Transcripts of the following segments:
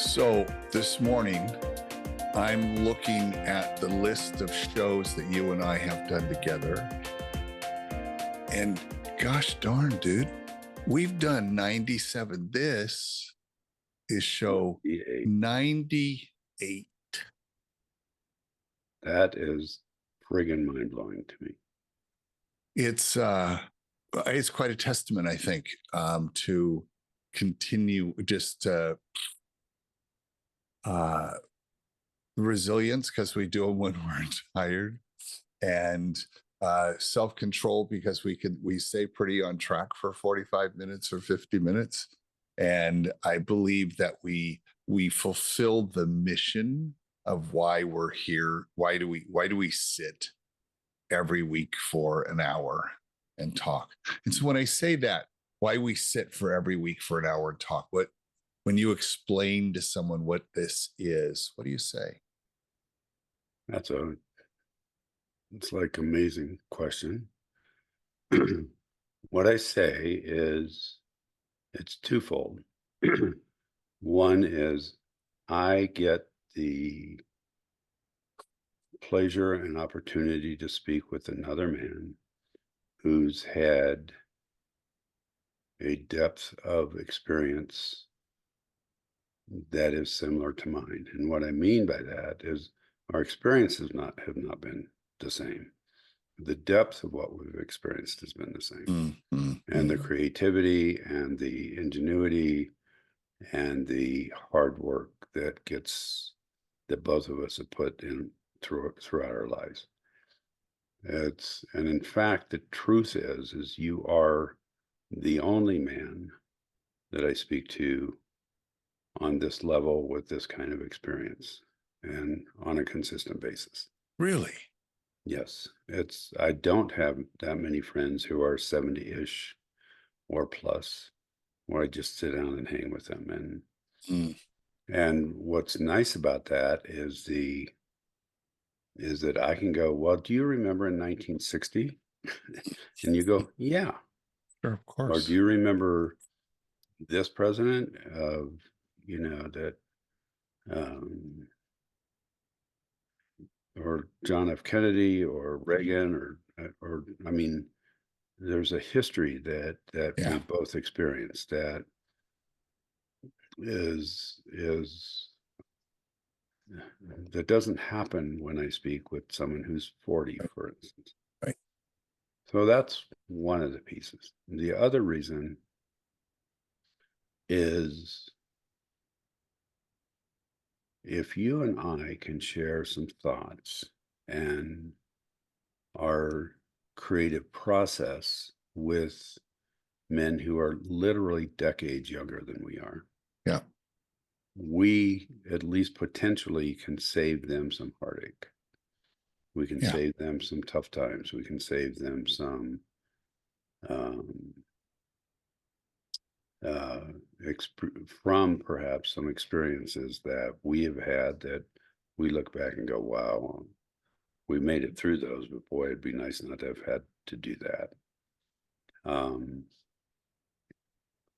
So this morning, I'm looking at the list of shows that you and I have done together. And gosh darn, dude, we've done 97. This is show 98. That is friggin' mind-blowing to me. It's quite a testament, I think, to continue just resilience, because we do them when we're tired, and self-control, because we stay pretty on track for 45 minutes or 50 minutes. And I believe that we fulfilled the mission of why we're here. Why do we sit every week for an hour and talk? And so when I say that, why we sit for every week for an hour and talk, when you explain to someone what this is, what do you say? It's like amazing question. What I say is it's twofold. One is I get the pleasure and opportunity to speak with another man who's had a depth of experience that is similar to mine. And what I mean by that is our experiences have not been the same. The depth of what we've experienced has been the same. And the creativity and the ingenuity and the hard work that both of us have put in throughout our lives. And in fact, the truth is you are the only man that I speak to on this level with this kind of experience and on a consistent basis. Really? Yes. I don't have that many friends who are 70-ish or plus, where I just sit down and hang with them. And what's nice about that is that I can go, well, do you remember in 1960? And you go, yeah. Sure, of course. Or do you remember this president that or John F. Kennedy or Reagan or I mean, there's a history that we both experienced that that doesn't happen when I speak with someone who's 40, for instance. Right. So that's one of the pieces. The other reason is if you and I can share some thoughts and our creative process with men who are literally decades younger than we are. Yeah. We at least potentially can save them some heartache. We can save them some tough times. We can save them some from perhaps some experiences that we have had that we look back and go, wow, we made it through those, but boy, it'd be nice not to have had to do that.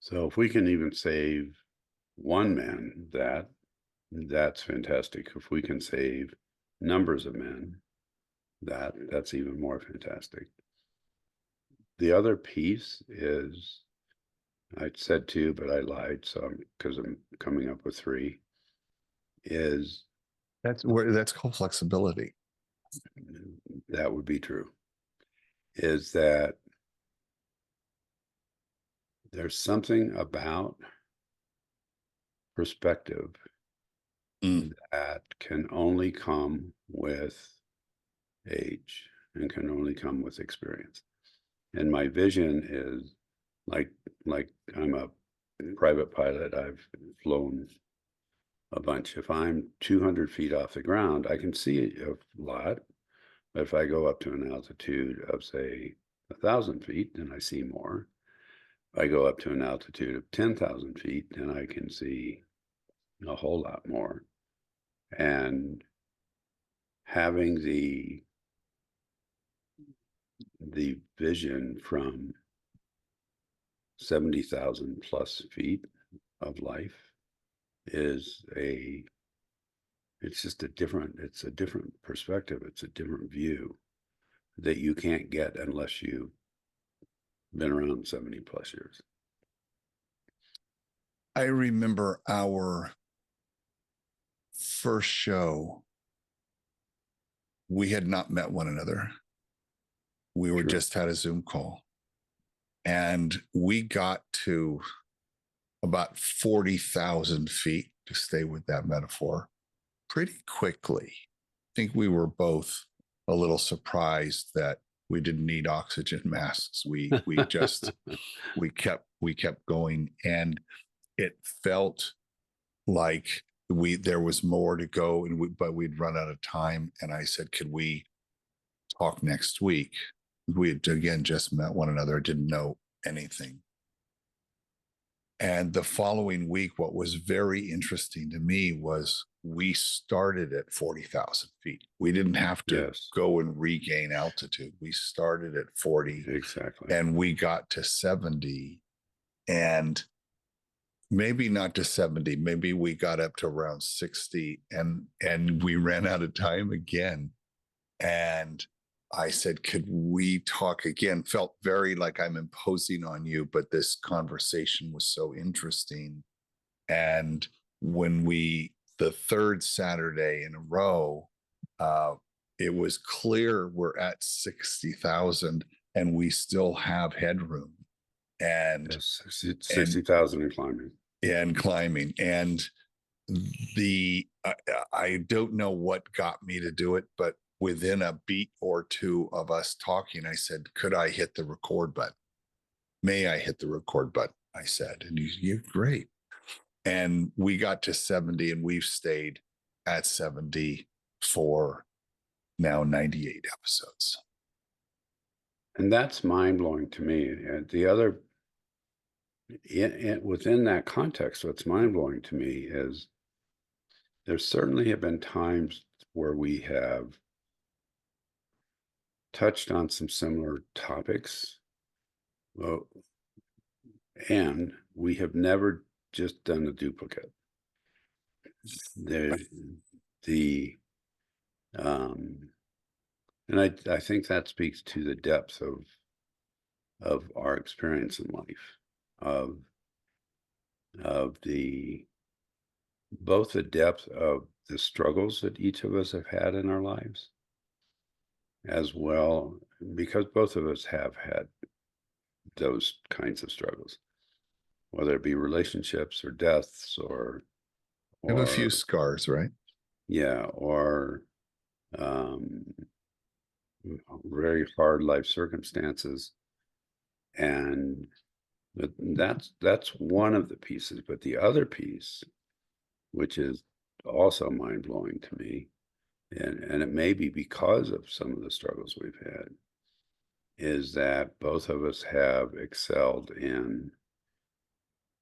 So if we can even save one man, that's fantastic. If we can save numbers of men, that's even more fantastic. The other piece is, I said two, but I lied. So because I'm coming up with three, is that's called flexibility. That would be true. Is that there's something about perspective that can only come with age and can only come with experience. And my vision is like I'm a private pilot. I've flown a bunch. If I'm 200 feet off the ground, I can see a lot. But if I go up to an altitude of, say, 1,000 feet, then I see more. If I go up to an altitude of 10,000 feet, then I can see a whole lot more. And having the vision from 70,000 plus feet of life is it's just it's a different perspective. It's a different view that you can't get unless you've been around 70 plus years. I remember our first show. We had not met one another. We were Sure. just had a Zoom call. And we got to about 40,000 feet, to stay with that metaphor, pretty quickly. I think we were both a little surprised that we didn't need oxygen masks. We just we kept going, and it felt like there was more to go, and but we'd run out of time. And I said, could we talk next week? We had again just met one another, didn't know anything. And the following week, what was very interesting to me was we started at 40,000 feet. We didn't have to Yes, go and regain altitude. We started at 40 exactly. and we got to 70, and maybe not to 70, maybe we got up to around 60, and we ran out of time again. And I said, could we talk again? Felt very like I'm imposing on you, but this conversation was so interesting. And when the third Saturday in a row, it was clear we're at 60,000 and we still have headroom. And Yes, 60,000 and climbing. and climbing. And I don't know what got me to do it, but within a beat or two of us talking, I said, could I hit the record button? May I hit the record button? I said, and you're great. And we got to 70, and we've stayed at 70 for now 98 episodes. And that's mind blowing to me. And the other, within that context, what's mind blowing to me is there certainly have been times where we have touched on some similar topics, well, and we have never just done a duplicate. The and I think that speaks to the depth of our experience in life, of the both the depth of the struggles that each of us have had in our lives, as well, because both of us have had those kinds of struggles, whether it be relationships or deaths I have a few or scars, right? yeah, or very hard life circumstances. And that's one of the pieces. But the other piece, which is also mind blowing to me, and it may be because of some of the struggles we've had, is that both of us have excelled in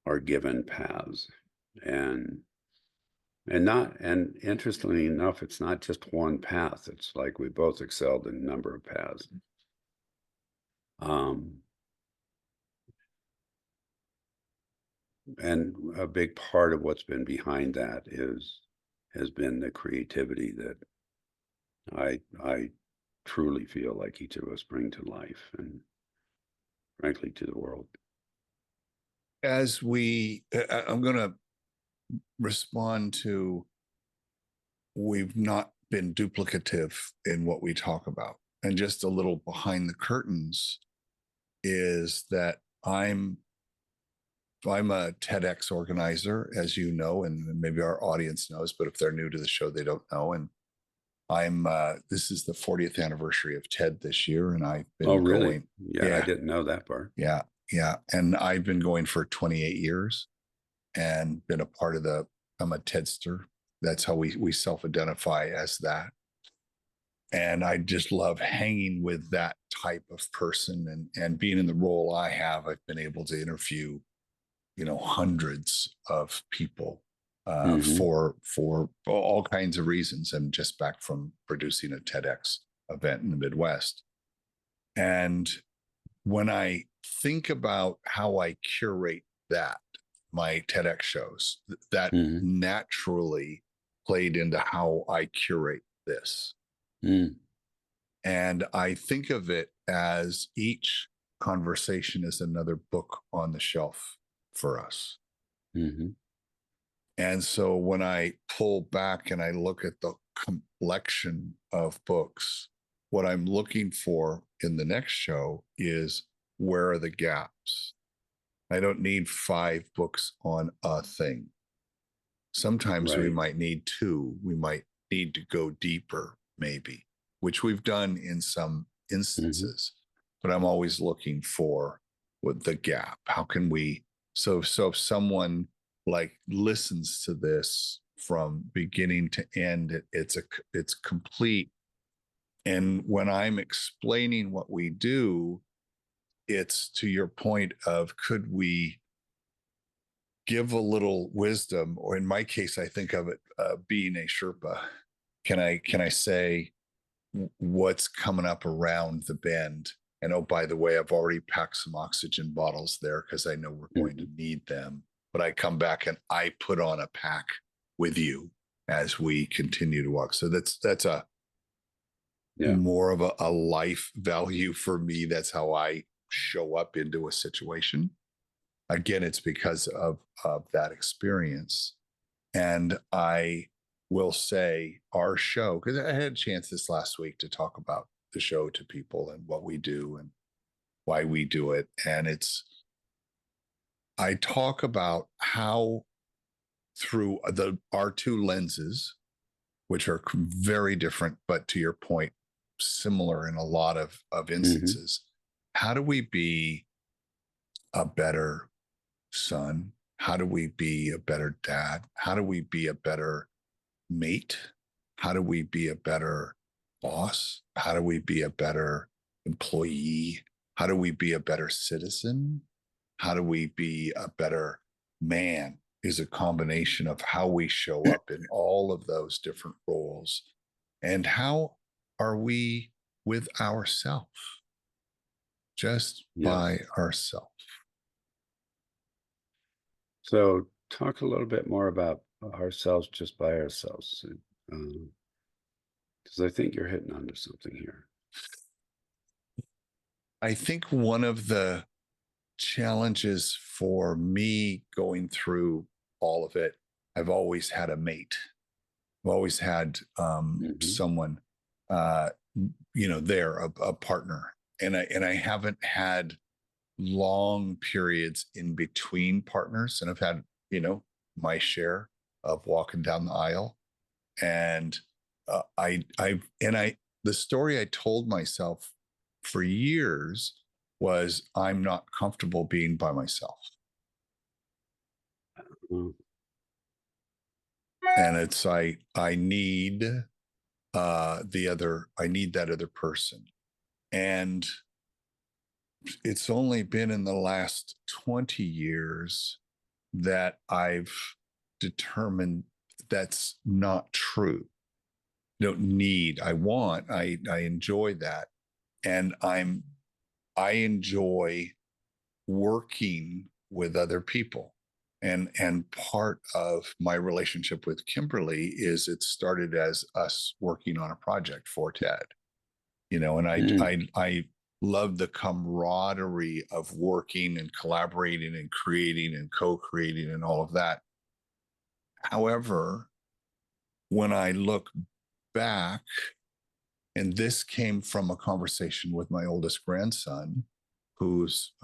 our given paths. And interestingly enough, it's not just one path. It's like we both excelled in a number of paths. And a big part of what's been behind that has been the creativity that I truly feel like each of us bring to life and frankly to the world. As I'm going to respond to, we've not been duplicative in what we talk about. And just a little behind the curtains is that I'm a TEDx organizer, as you know, and maybe our audience knows, but if they're new to the show, they don't know. And this is the 40th anniversary of TED this year, and I've been Oh, really? going. Yeah, I didn't know that part. Yeah, yeah. And I've been going for 28 years and been a part of I'm a TEDster. That's how we self-identify as that. And I just love hanging with that type of person, and being in the role I have, I've been able to interview, hundreds of people for all kinds of reasons. And just back from producing a TEDx event in the Midwest. And when I think about how I curate that, my TEDx shows. That Mhm. naturally played into how I curate this. Mm. And I think of it as each conversation is another book on the shelf for us. Mhm. And so when I pull back and I look at the collection of books, what I'm looking for in the next show is where are the gaps? I don't need 5 books on a thing. Sometimes we Right. might need 2. We might need to go deeper, maybe, which we've done in some Mhm. instances. But I'm always looking for what the gap. How can we? So if someone like listens to this from beginning to end, it's complete. And when I'm explaining what we do, it's to your point of could we give a little wisdom, or in my case, I think of it being a Sherpa. Can I say what's coming up around the bend? And oh, by the way, I've already packed some oxygen bottles there because I know we're going to Mhm. need them. But I come back and I put on a pack with you as we continue to walk. So that's a Yeah. more of a life value for me. That's how I show up into a situation. Again, it's because of that experience. And I will say our show, because I had a chance this last week to talk about the show to people and what we do and why we do it. And I talk about how through the our 2 lenses, which are very different, but to your point, similar in a lot of Mhm. instances, how do we be a better son? How do we be a better dad? How do we be a better mate? How do we be a better boss? How do we be a better employee? How do we be a better citizen? How do we be a better man? Is a combination of how we show up in all of those different roles and how are we with ourselves, just Yeah. by ourselves. So talk a little bit more about ourselves just by ourselves, because I think you're hitting onto something here. I think one of the challenges for me going through all of it, I've always had a mate. I've always had Mhm. someone, uh, there, a partner, and I haven't had long periods in between partners, and I've had my share of walking down the aisle, and I the story I told myself for years was I'm not comfortable being by myself. Mm. And it's I need I need that other person. And it's only been in the last 20 years that I've determined that's not true. Don't need, I want, I enjoy that. And I enjoy working with other people. And part of my relationship with Kimberly is it started as us working on a project for TED, and Mm. I love the camaraderie of working and collaborating and creating and co-creating and all of that. However, when I look back, and this came from a conversation with my oldest grandson, who's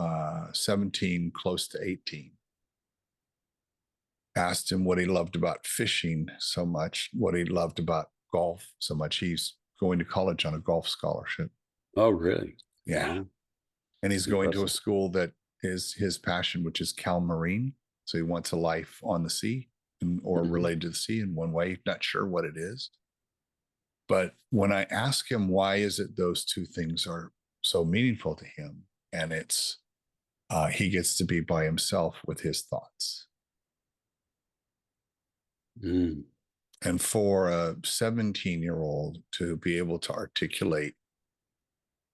17, close to 18. Asked him what he loved about fishing so much, what he loved about golf so much. He's going to college on a golf scholarship. Oh, really? Yeah. Wow. And he's going to a Impressive. school that is his passion, which is Cal Marine. So he wants a life on the sea or Mhm. related to the sea in one way. Not sure what it is. But when I ask him why is it those 2 things are so meaningful to him, and it's he gets to be by himself with his thoughts. Mm. And for a 17-year-old to be able to articulate,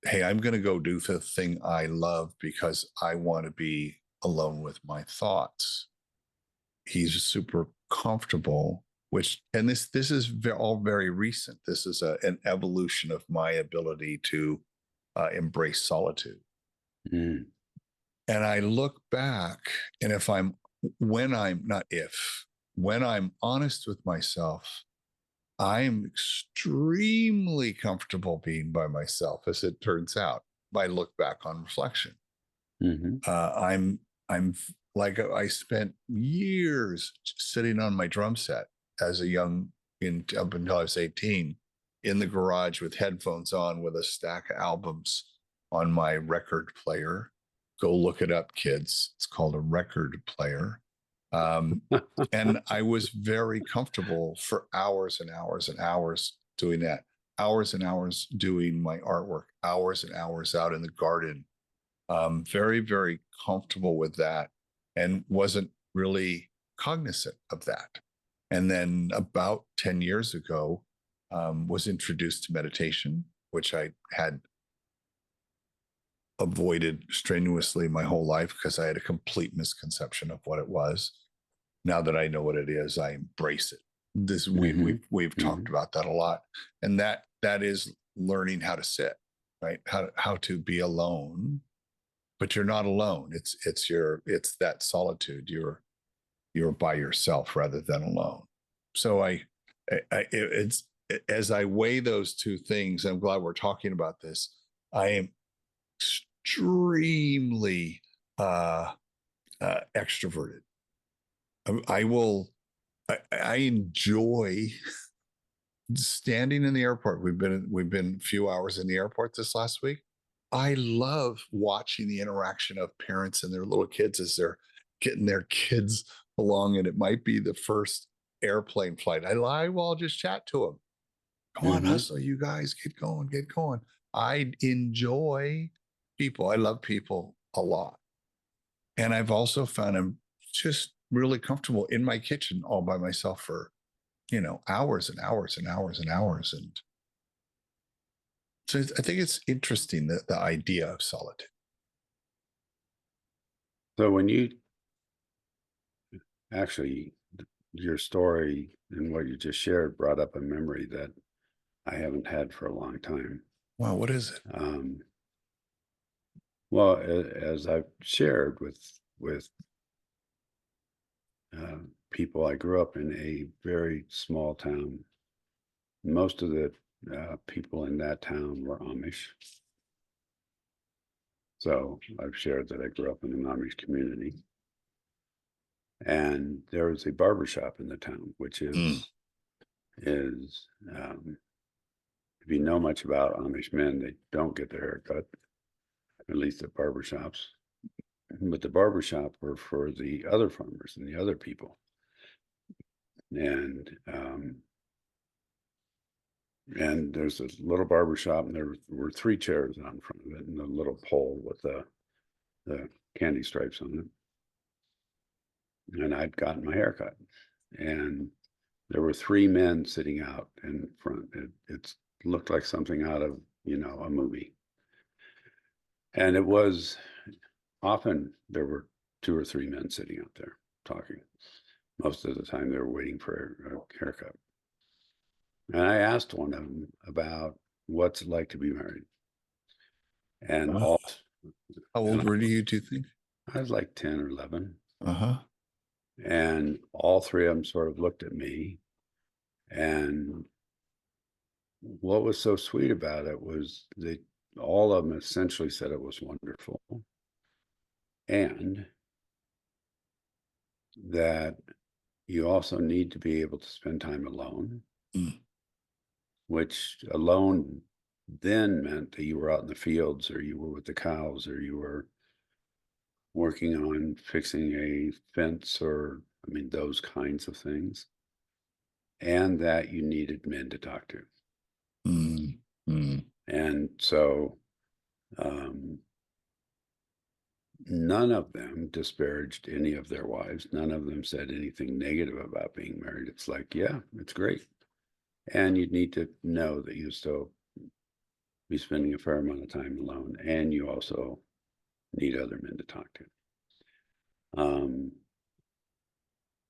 hey, I'm going to go do the thing I love because I want to be alone with my thoughts. he's super comfortable, which, and this is all very recent. This is an evolution of my ability to embrace solitude. Mm, And I look back, and if I'm, when I'm not if, when I'm honest with myself, I'm extremely comfortable being by myself, as it turns out. If I look back on reflection, hmm I'm like I spent years sitting on my drum set as a young, in up until I was 18, in the garage with headphones on, with a stack of albums on my record player. Go look it up, kids. It's called a record player. Um, and I was very comfortable for hours and hours and hours doing that. Hours and hours doing my artwork. Hours and hours out in the garden. Very, very comfortable with that, and wasn't really cognizant of that. And then about 10 years ago, was introduced to meditation, which I had avoided strenuously my whole life because I had a complete misconception of what it was. Now that I know what it is, I embrace it. This hmm we've talked about that a lot, and that is learning how to sit, right? How to be alone, but you're not alone. It's that solitude. You're by yourself rather than alone. So it's, as I weigh those two things, I'm glad we're talking about this. I am extremely extroverted. I will. I enjoy standing in the airport. We've been a few hours in the airport this last week. I love watching the interaction of parents and their little kids as they're getting their kids along, and it might be the first airplane flight. I will just chat to them. Come on, hmm hustle, you guys, get going, get going. I enjoy people. I love people a lot. And I've also found I'm just really comfortable in my kitchen all by myself for, hours and hours and hours and hours. And so I think it's interesting that the idea of solitude. So when you actually, your story and what you just shared brought up a memory that I haven't had for a long time. Wow, what is it? Um, well, as I've shared with people, I grew up in a very small town. Most of the people in that town were Amish. So I've shared that I grew up in an Amish community. And there was a barber shop in the town, which Mm, is if you know much about Amish men, they don't get their hair cut, at least at barber shops. But the barber shop were for the other farmers and the other people. And and there's a little barber shop, and there were three chairs out in front of it, and a little pole with the candy stripes on it. And I'd gotten my hair cut, and there were three men sitting out in front. It looked like something out of, a movie. And it was often there were two or three men sitting out there talking. Most of the time they were waiting for a haircut. And I asked one of them about what's it like to be married. And wow. all How and old were you, do you think? I was like 10 or 11. Uh-huh. And all three of them sort of looked at me. And what was so sweet about it was they all of them essentially said it was wonderful, and that you also need to be able to spend time alone, Mm, which alone then meant that you were out in the fields, or you were with the cows, or you were working on fixing a fence, or I mean those kinds of things, and that you needed men to talk to. mm, mm, And so um, none of them disparaged any of their wives. None of them said anything negative about being married. It's like, yeah, it's great. And you need to know that you still be spending a fair amount of time alone, and you also need other men to talk to. Um,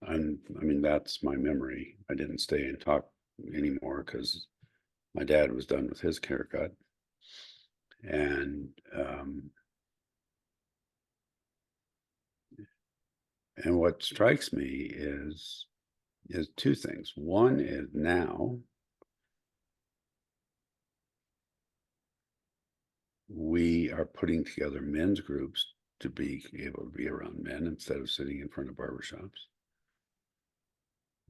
I mean, that's my memory. I didn't stay and talk anymore because my dad was done with his haircut. And and what strikes me is two things. One is now we are putting together men's groups to be able to be around men instead of sitting in front of barbershops.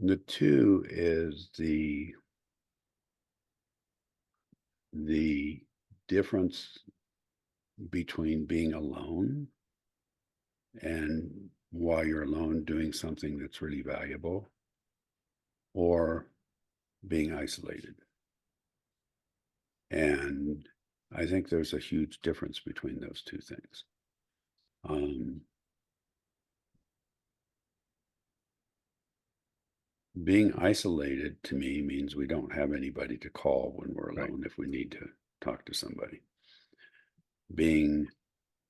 The two is the difference between being alone and while you're alone doing something that's really valuable or being isolated. And I think there's a huge difference between those two things. Being isolated to me means we don't have anybody to call when we're Right. alone if we need to talk to somebody.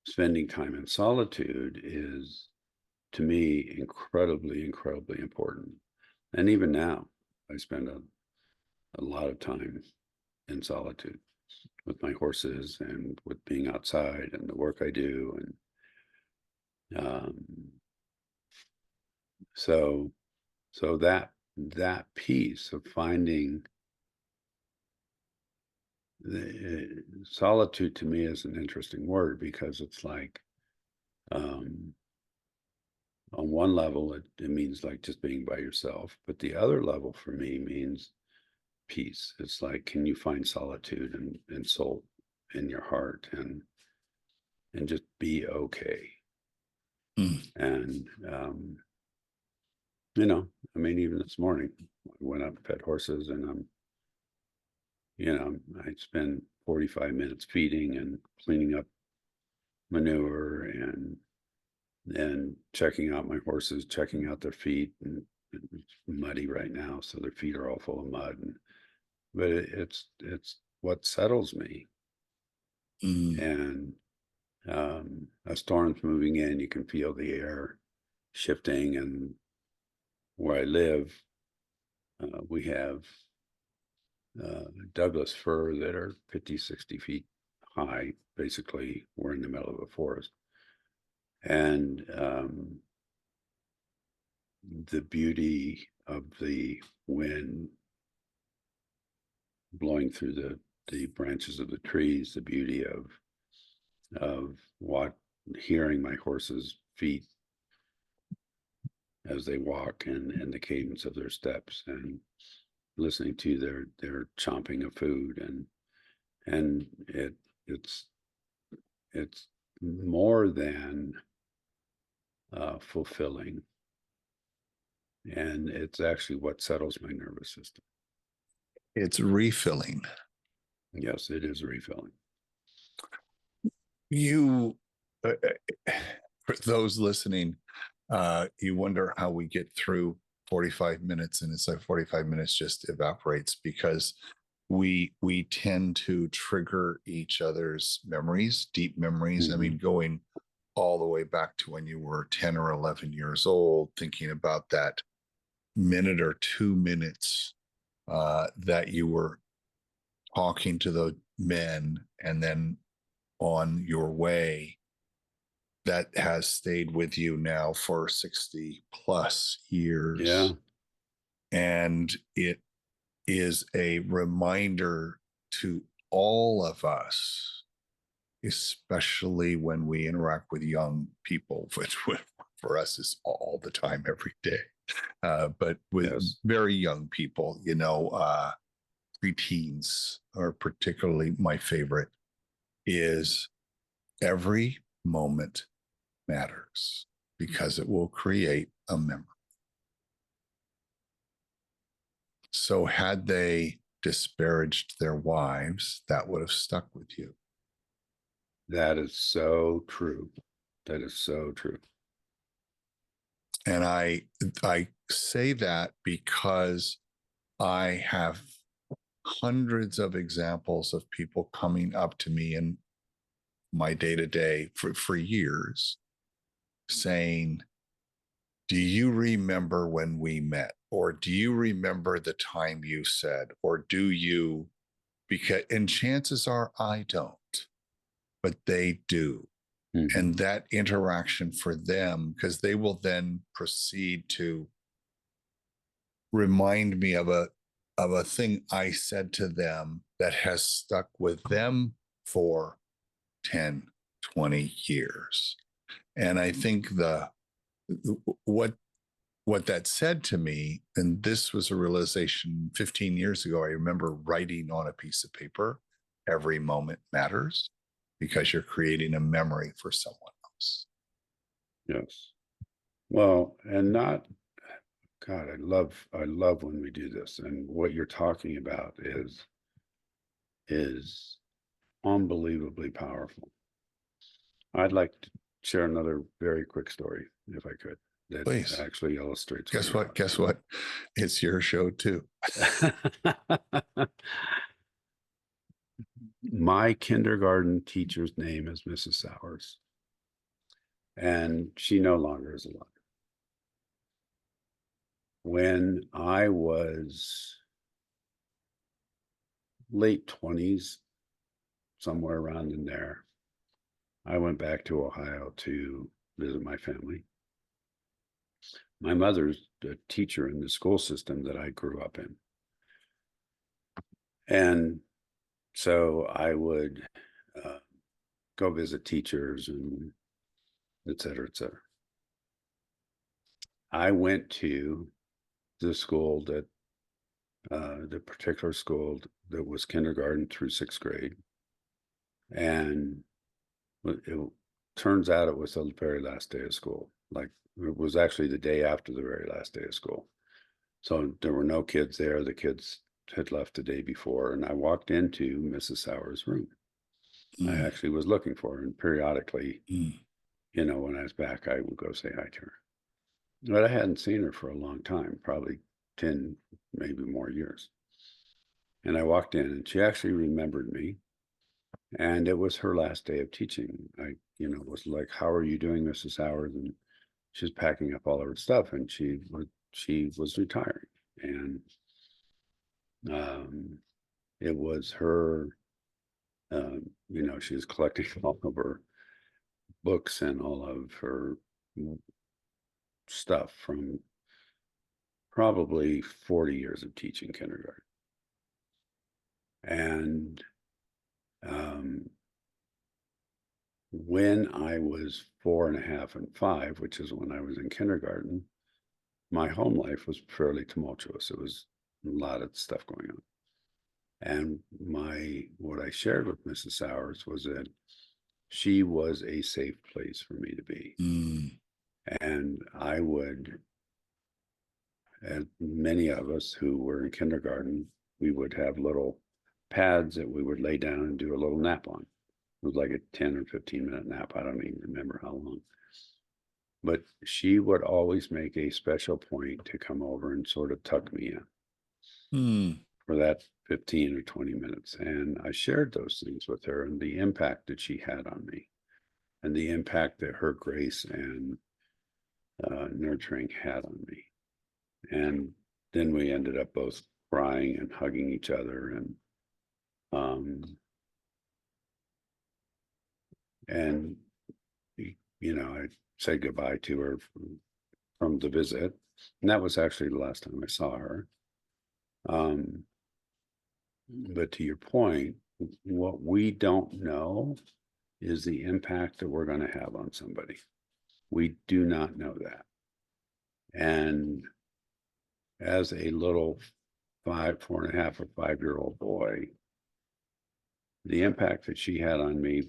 Spending time in solitude is, to me, incredibly, incredibly important. And even now, I spend a lot of time in solitude with my horses and with being outside and the work I do. And so that piece of finding the solitude to me is an interesting word because it's like on one level it means like just being by yourself, but the other level for me means peace. It's like, can you find solitude and soul in your heart and just be okay. Mm. And I mean, even this morning I went up, fed horses, and I spend 45 minutes feeding and cleaning up manure and checking out my horses, checking out their feet. And it's muddy right now, so their feet are all full of mud. But it's what settles me. Mm. And a storm's moving in. You can feel the air shifting, and where I live, we have Douglas fir that are 50, 60 feet high. Basically, we're in the middle of a forest. And the beauty of the wind blowing through the branches of the trees, the beauty of what hearing my horses' feet as they walk and the cadence of their steps and listening to their chomping of food and it's more than fulfilling, and it's actually what settles my nervous system. It's refilling. Yes, it is refilling. You, for those listening, you wonder how we get through 45 minutes, and it's like 45 minutes just evaporates because we tend to trigger each other's memories, deep memories. I mean, going all the way back to when you were 10 or 11 years old, thinking about that minute or 2 minutes that you were talking to the men, and then on your way, that has stayed with you now for 60 plus years. Yeah. And it is a reminder to all of us, especially when we interact with young people, which for us is all the time, every day. But with Yes. very young people, preteens are particularly my favorite, is every moment matters because it will create a memory. So had they disparaged their wives, that would have stuck with you. That is so true. That is so true. And I say that because I have hundreds of examples of people coming up to me in my day-to-day for years saying, do you remember when we met? Or do you remember the time you said? Or do you? Because, and chances are I don't, but they do. Mhm. And that interaction for them, because they will then proceed to remind me of a thing I said to them that has stuck with them for 10, 20 years. And I think what what that said to me, and this was a realization 15 years ago, I remember writing on a piece of paper, every moment matters because you're creating a memory for someone else. Yes. Well, and not, God, I love when we do this. And what you're talking about is unbelievably powerful. I'd like to share another very quick story, if I could, that Please. actually illustrates what Guess you're what? talking Guess what? It's your show too. about. My kindergarten teacher's name is Mrs. Sowers, and she no longer is alive. When I was late 20s, somewhere around in there, I went back to Ohio to visit my family. My mother's a teacher in the school system that I grew up in. And so I would go visit teachers and et cetera, et cetera. I went to the school that, the particular school that was kindergarten through sixth grade. And it turns out it was the very last day of school. Like it was actually the day after the very last day of school. So there were no kids there. The kids had left the day before. And I walked into Mrs. Sowers' room. I Mm, actually was looking for her, and periodically, mm, when I was back, I would go say hi to her. But I hadn't seen her for a long time, probably 10, maybe more years. And I walked in and she actually remembered me. And it was her last day of teaching. I, was like, "How are you doing, Mrs. Howard?" And she's packing up all of her stuff, and she was retiring. And um, it was her, she was collecting all of her books and all of her stuff from probably 40 years of teaching kindergarten. And um, when I was 4.5 and 5, which is when I was in kindergarten, my home life was fairly tumultuous. It was a lot of stuff going on. And what I shared with Mrs. Sowers was that she was a safe place for me to be. mm, And I would, and many of us who were in kindergarten, we would have little pads that we would lay down and do a little nap on. It was like a 10 or 15-minute nap. I don't even remember how long. But she would always make a special point to come over and sort of tuck me in mm, for that 15 or 20 minutes. And I shared those things with her and the impact that she had on me and the impact that her grace and nurturing had on me. And then we ended up both crying and hugging each other. Um, and, I said goodbye to her from the visit. And that was actually the last time I saw her. But to your point, what we don't know is the impact that we're going to have on somebody. We do not know that. And as a little 4.5 or 5-year-old boy, the impact that she had on me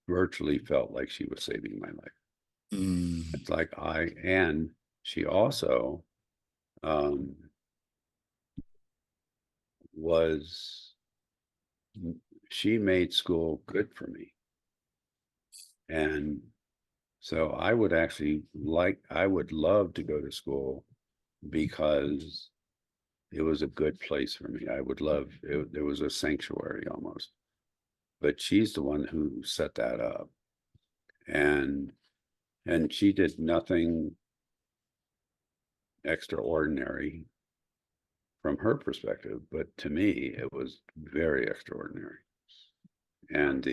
virtually felt like she was saving my life. mm, It's like and she also um, was, she made school good for me. And so I would love to go to school because it was a good place for me. I would love it. There was a sanctuary almost, but she's the one who set that up. And she did nothing extraordinary from her perspective, but to me, it was very extraordinary. And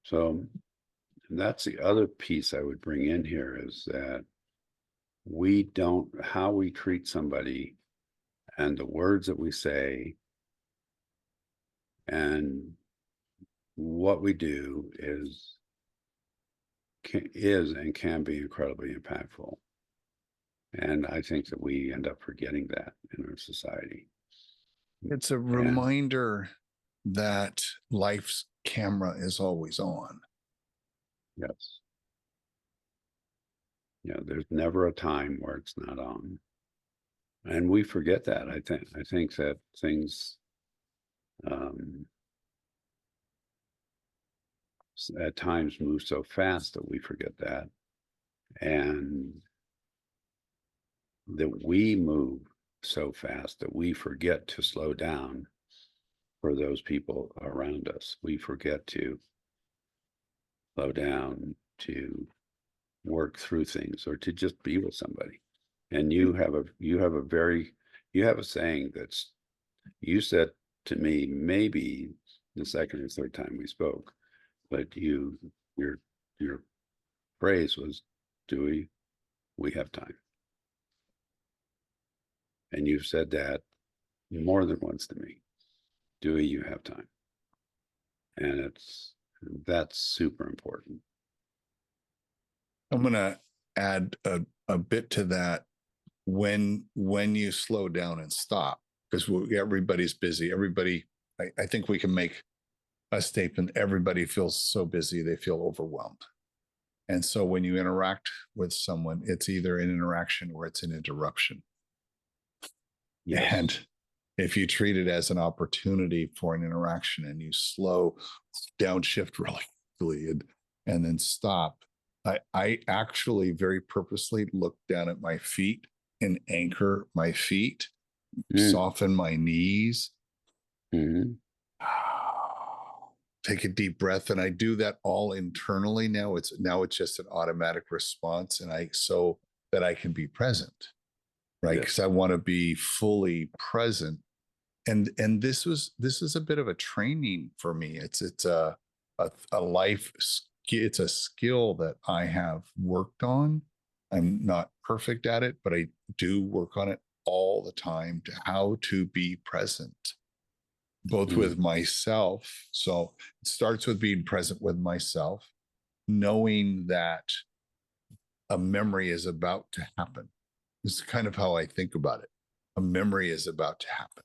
so that's the other piece I would bring in here, is that how we treat somebody and the words that we say and what we do is and can be incredibly impactful. And I think that we end up forgetting that in our society. It's a reminder that life's camera is always on. Yes. Yeah, there's never a time where it's not on. And we forget that. I think that things at times move so fast that we forget that. And that we move so fast that we forget to slow down for those people around us. We forget to slow down, to work through things, or to just be with somebody. And you have a saying that's, you said to me maybe the second or third time we spoke, but your phrase was, Dewey, we have time. And you've said that more than once to me. Dewey, you have time. And that's super important. I'm going to add a bit to that. When you slow down and stop, because everybody's busy. I think we can make a statement. Everybody feels so busy, they feel overwhelmed. And so when you interact with someone, it's either an interaction or it's an interruption. Yes. And if you treat it as an opportunity for an interaction and you slow downshift really quickly and then stop, I actually very purposely look down at my feet and anchor my feet, soften my knees, take a deep breath. And I do that all internally now. It's just an automatic response. And so that I can be present, right? Because I want to be fully present. And this is a bit of a training for me. It's a life, it's a skill that I have worked on. I'm not perfect at it, but I do work on it all the time, to how to be present, both with myself. So it starts with being present with myself, knowing that a memory is about to happen. It's kind of how I think about it. A memory is about to happen.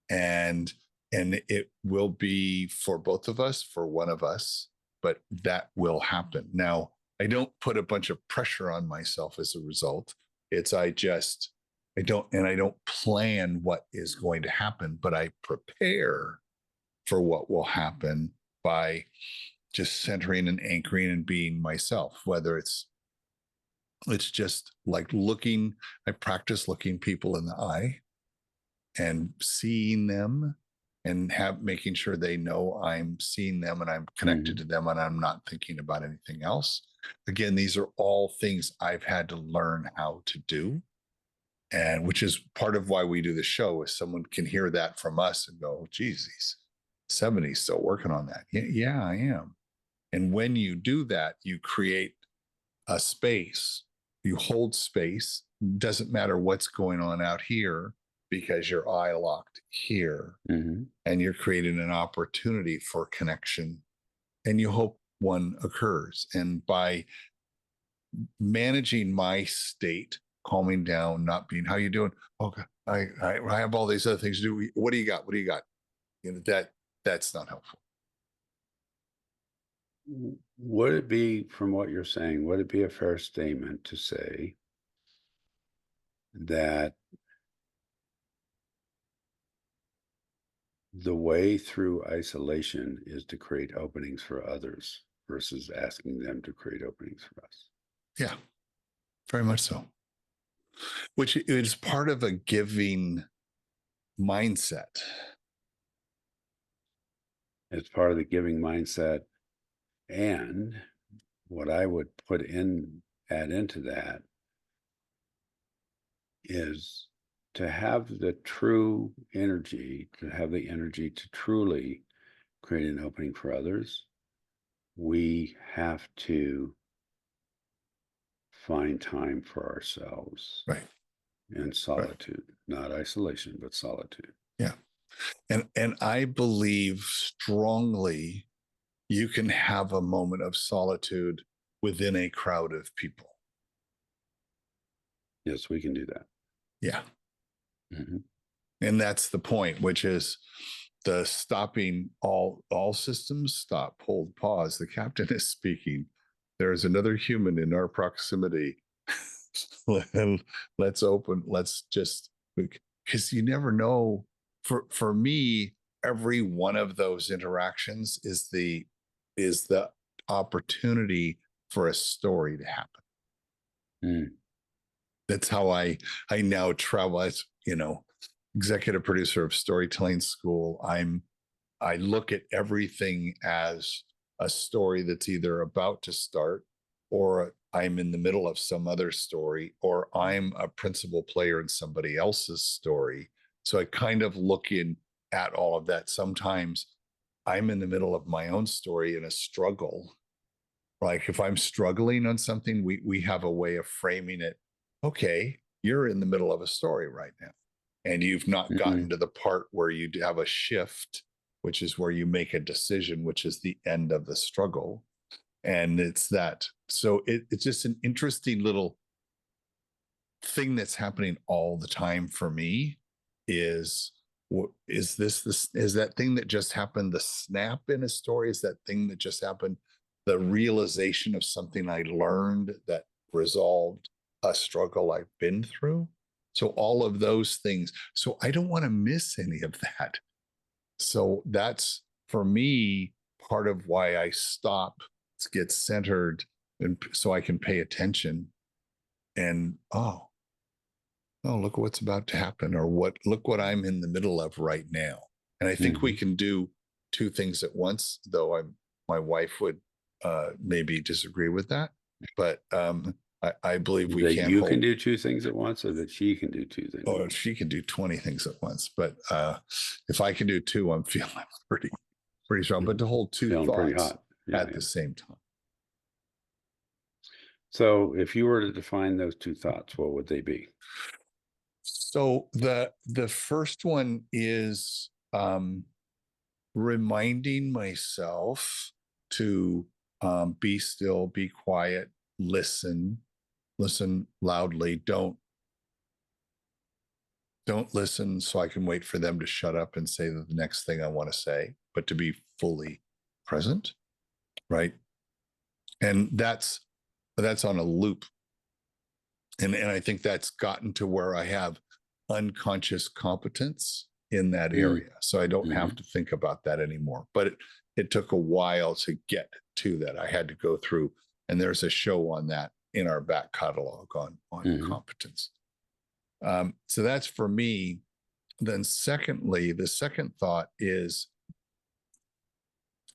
And it will be for both of us, for one of us, but that will happen. Now, I don't put a bunch of pressure on myself as a result. I don't plan what is going to happen, but I prepare for what will happen by just centering and anchoring and being myself, whether it's just like I practice looking people in the eye and seeing them and making sure they know I'm seeing them and I'm connected to them and I'm not thinking about anything else. Again, these are all things I've had to learn how to do. And which is part of why we do the show, is someone can hear that from us and go, geez, he's 70, still working on that. Yeah, I am. And when you do that, you create a space, you hold space. Doesn't matter what's going on out here, because you're eye locked here, and you're creating an opportunity for connection, and you hope one occurs. And by managing my state, calming down, not being, how you doing? Okay, I have all these other things to do. What do you got? What do you got? You know, that's not helpful. Would it be, from what you're saying, would it be a fair statement to say that the way through isolation is to create openings for others versus asking them to create openings for us? Yeah, very much so. Which is part of a giving mindset. It's part of the giving mindset. And what I would put in add into that is to have the true energy, to have the energy to truly create an opening for others, we have to find time for ourselves Right. in solitude, not isolation, but solitude. Yeah. And I believe strongly you can have a moment of solitude within a crowd of people. Yes, we can do that. Yeah. Mhm. And that's the point, which is the stopping all systems stop, hold, pause. The captain is speaking. There is another human in our proximity. Let's open, let's just, because you never know. For me, every one of those interactions is the opportunity for a story to happen. Mm. That's how I now travel as, executive producer of Storytelling School. I look at everything as a story that's either about to start, or I'm in the middle of some other story, or I'm a principal player in somebody else's story. So I kind of look in at all of that. Sometimes I'm in the middle of my own story in a struggle. Like if I'm struggling on something, we have a way of framing it. Okay, you're in the middle of a story right now, and you've not gotten Mhm. to the part where you have a shift, which is where you make a decision, which is the end of the struggle. And it's that. So it's just an interesting little thing that's happening all the time for me. Is what is this is that thing that just happened, the snap in a story? Is that thing that just happened the realization of something I learned that resolved a struggle I've been through? So all of those things. So I don't want to miss any of that. So that's for me part of why I stop, get centered, and so I can pay attention. And look at what's about to happen, or look what I'm in the middle of right now. And I think we Mhm. can do two things at once, though my wife would maybe disagree with that. But I believe we That can you can hold, do two things at once, or that she can do two things at or once? she can do 20 things at once. But if I can do two, I'm feeling pretty strong. But to hold two Feeling pretty thoughts hot. Yeah, at yeah. the same time. So if you were to define those two thoughts, what would they be? So the first one is reminding myself to be still, be quiet, listen loudly. Don't listen so I can wait for them to shut up and say the next thing I want to say, but to be fully present, right? And that's on a loop. And I think that's gotten to where I have unconscious competence in that Mm. area. So I don't have Mhm. to think about that anymore. But it took a while to get to that. I had to go through, and there's a show on that in our back catalog on Mhm. competence. So that's for me. Then secondly, the second thought is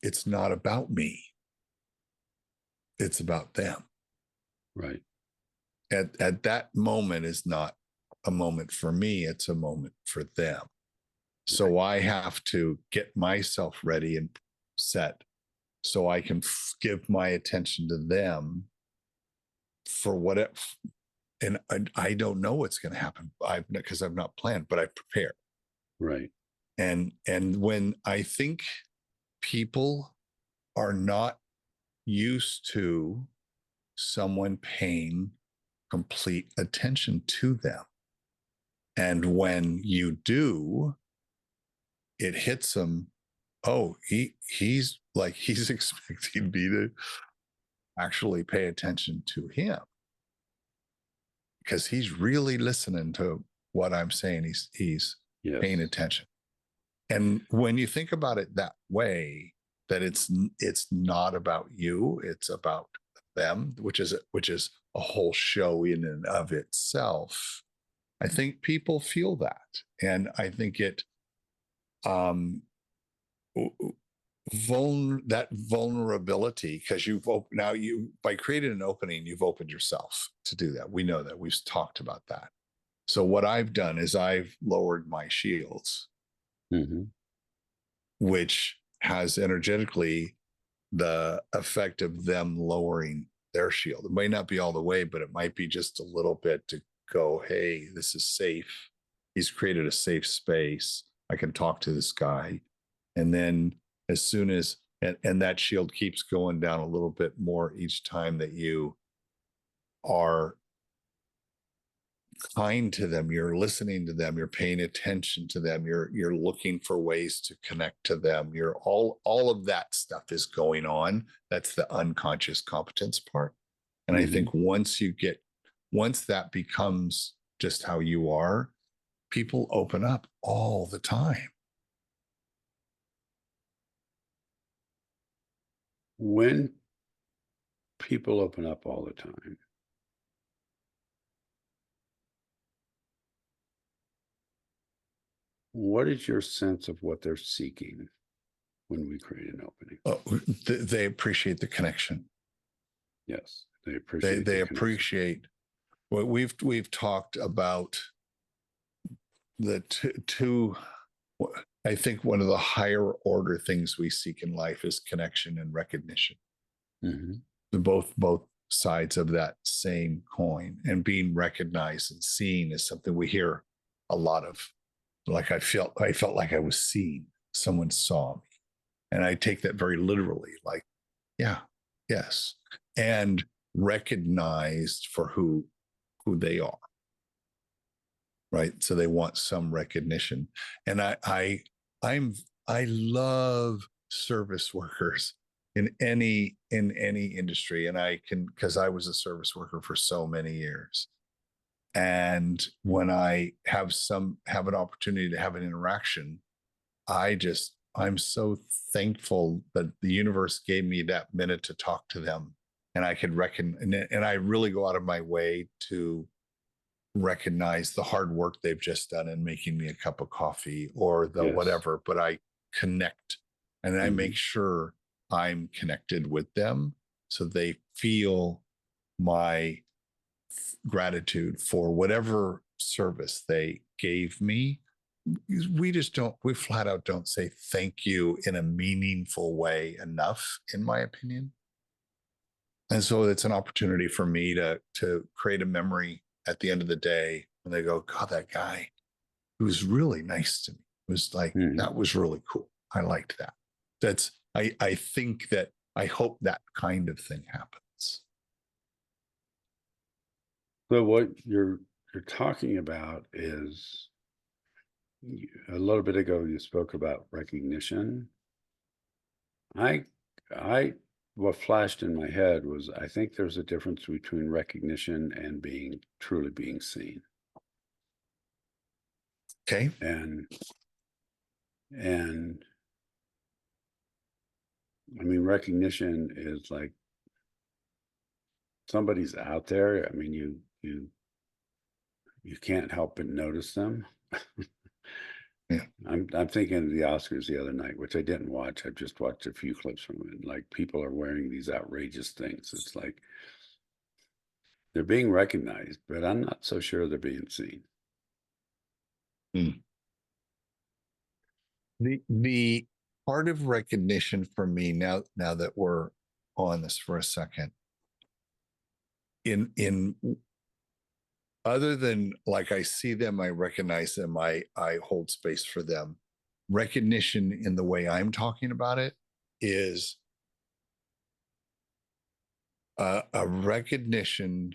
it's not about me. It's about them. Right. At that moment is not a moment for me, it's a moment for them. Right. So I have to get myself ready and set so I can give my attention to them for what it, and I don't know what's going to happen. Because I've not planned, but I prepare. Right. And when I think people are not used to someone paying complete attention to them, and when you do, it hits them. Oh, he's like he's expecting me to actually pay attention to him because he's really listening to what I'm saying. He's paying Yes. attention. And when you think about it that way, that it's not about you, it's about them, which is a whole show in and of itself. I think people feel that, and I think it that vulnerability, because now you, by creating an opening, you've opened yourself to do that. We know that, we've talked about that. So what I've done is I've lowered my shields, Mhm. which has energetically the effect of them lowering their shield. It may not be all the way, but it might be just a little bit to go, hey, this is safe. He's created a safe space. I can talk to this guy. And then as soon as, and that shield keeps going down a little bit more each time that you are kind to them, you're listening to them, you're paying attention to them, you're looking for ways to connect to them, you're all of that stuff is going on. That's the unconscious competence part. And I think Mhm. once that becomes just how you are, people open up all the time. When people open up all the time, what is your sense of what they're seeking when we create an opening? Oh, they appreciate the connection. Yes, they they appreciate the they connection. appreciate what we've talked about. The two, I think one of the higher order things we seek in life is connection and recognition. Mhm. Both sides of that same coin, and being recognized and seen is something we hear a lot of. Like I felt like I was seen. Someone saw me, and I take that very literally. Like, yeah, yes, and recognized for who they are. Right. So they want some recognition. And I'm I love service workers in any industry. And I can, because I was a service worker for so many years. And when I have an opportunity to have an interaction, I'm so thankful that the universe gave me that minute to talk to them. And I could reckon, and I really go out of my way to recognize the hard work they've just done in making me a cup of coffee or the Yes. whatever, but I connect and I make Mhm. sure I'm connected with them so they feel my gratitude for whatever service they gave me. We flat out don't say thank you in a meaningful way enough, in my opinion. And so it's an opportunity for me to create a memory at the end of the day when they go, God, that guy, it was really nice to me. It was like, Mhm. that was really cool. I liked that. I think that I hope that kind of thing happens. So what you're talking about is a little bit ago you spoke about recognition. I I what flashed in my head was I think there's a difference between recognition and being truly seen. Okay. And and I mean recognition is like somebody's out there. I mean you can't help but notice them. Yeah. I'm thinking of the Oscars the other night, which I didn't watch. I've just watched a few clips from it. Like people are wearing these outrageous things. It's like they're being recognized, but I'm not so sure they're being seen. Mm. The part of recognition for me now that we're on this for a second, in other than like I see them, I recognize them, I hold space for them. Recognition in the way I'm talking about it is a recognition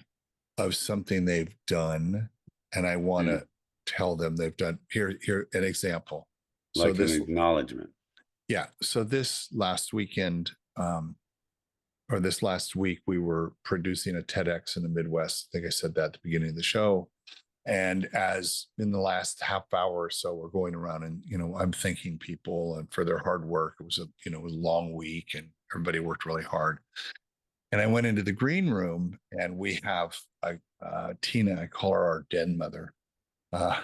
of something they've done, and I want Mm, to tell them they've done. Here an example. So like an this, acknowledgement. yeah. So this last weekend, or this last week, we were producing a TEDx in the Midwest. I think I said that at the beginning of the show. And as in the last half hour or so, we're going around and, I'm thanking people and for their hard work. It was it was a long week and everybody worked really hard. And I went into the green room and we have Tina, I call her our den mother. Uh,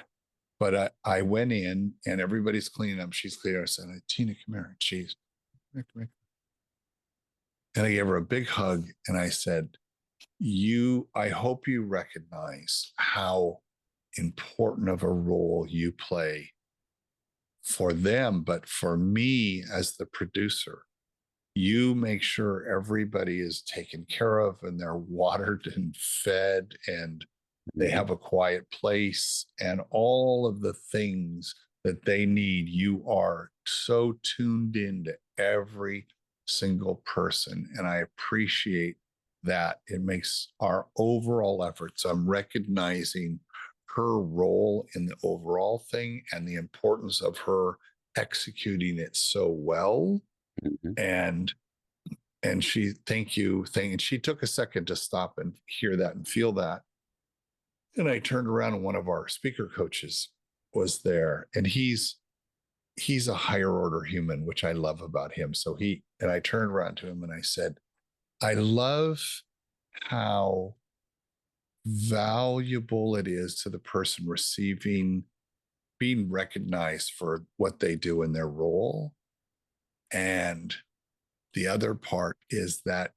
but I went in and everybody's cleaning up. She's cleaning. I said, Tina, come here. And And I gave her a big hug and I said, I hope you recognize how important of a role you play for them, but for me as the producer. You make sure everybody is taken care of and they're watered and fed and they Mhm. have a quiet place and all of the things that they need. You are so tuned into every single person. And I appreciate that. It makes our overall efforts. I'm recognizing her role in the overall thing and the importance of her executing it so well. Mhm. And she thank you thing. And she took a second to stop and hear that and feel that. And I turned around and one of our speaker coaches was there. And he's a higher order human, which I love about him. So I turned around to him and I said, I love how valuable it is to the person receiving being recognized for what they do in their role. And the other part is that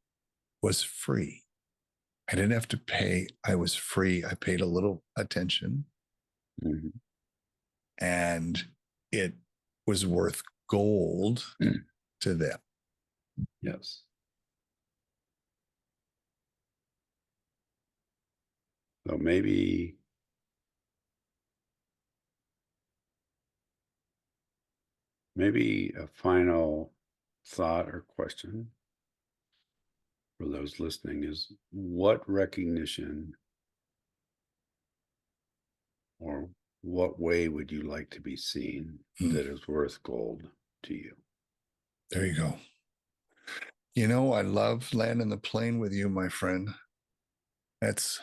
was free. I didn't have to pay. I was free. I paid a little attention Mhm. and it was worth gold to them. Yes. So maybe a final thought or question for those listening is, what recognition or what way would you like to be seen Mm, that is worth gold to you? there you go. I love landing the plane with you, my friend. That's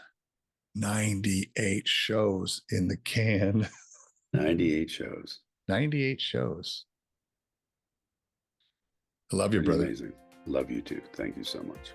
98 shows in the can. 98 shows. 98 shows. I love you, Pretty brother. amazing. Love you too. Thank you so much.